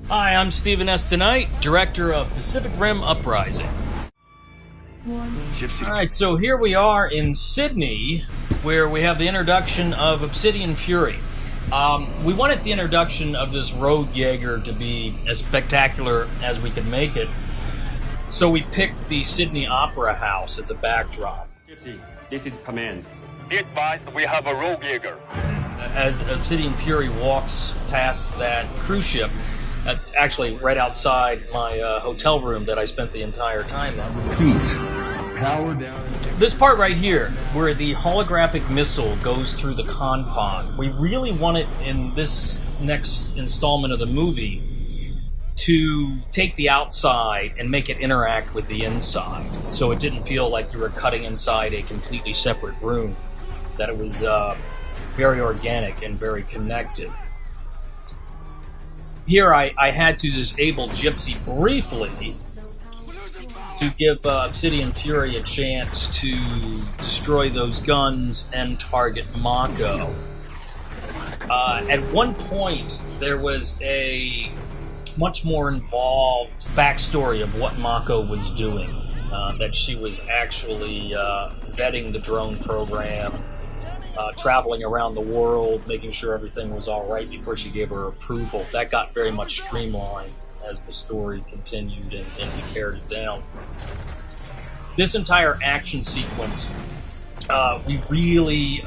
Hi, I'm Stephen S. Tonight, director of Pacific Rim Uprising. Alright, so here we are in Sydney, where we have the introduction of Obsidian Fury. We wanted the introduction of this rogue Jaeger to be as spectacular as we could make it, so we picked the Sydney Opera House as a backdrop. Gypsy, this is command. Be advised, we have a rogue Jaeger. As Obsidian Fury walks past that cruise ship, actually right outside my hotel room that I spent the entire time in. Please, power down. This part right here, where the holographic missile goes through the con pod, we really wanted in this next installment of the movie to take the outside and make it interact with the inside, so it didn't feel like you were cutting inside a completely separate room, that it was very organic and very connected. Here I had to disable Gypsy briefly to give Obsidian Fury a chance to destroy those guns and target Mako. At one point, there was a much more involved backstory of what Mako was doing, that she was actually vetting the drone program, traveling around the world, making sure everything was all right before she gave her approval. That got very much streamlined as the story continued and we carried it down. This entire action sequence, we really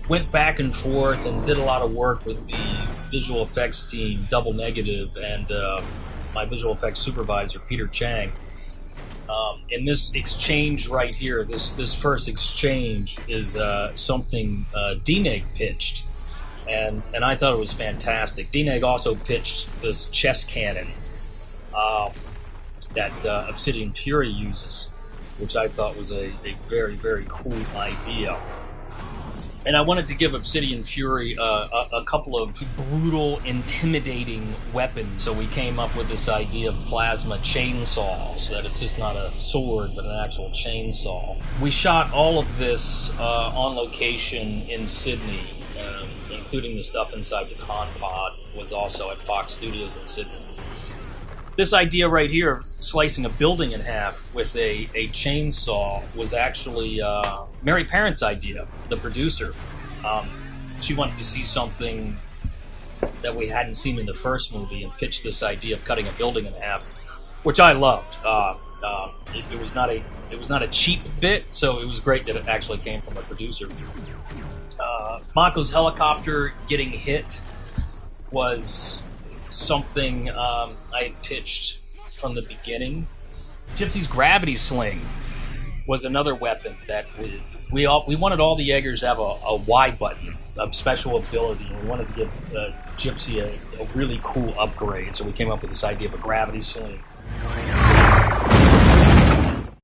went back and forth and did a lot of work with the visual effects team, Double Negative, and my visual effects supervisor, Peter Chang. In this exchange right here, this first exchange is something DNEG pitched, and I thought it was fantastic. DNEG also pitched this chest cannon that Obsidian Fury uses, which I thought was a very, very cool idea. And I wanted to give Obsidian Fury a couple of brutal, intimidating weapons. So we came up with this idea of plasma chainsaws, that it's just not a sword, but an actual chainsaw. We shot all of this on location in Sydney, including the stuff inside the con pod was also at Fox Studios in Sydney. This idea right here of slicing a building in half with a chainsaw was actually Mary Parent's idea, the producer. She wanted to see something that we hadn't seen in the first movie and pitched this idea of cutting a building in half, which I loved. It was not a cheap bit, so it was great that it actually came from a producer. Mako's helicopter getting hit was something I had pitched from the beginning. Gypsy's gravity sling was another weapon that we wanted all the Jaegers to have a Y button, a special ability, and we wanted to give Gypsy a really cool upgrade, so we came up with this idea of a gravity sling.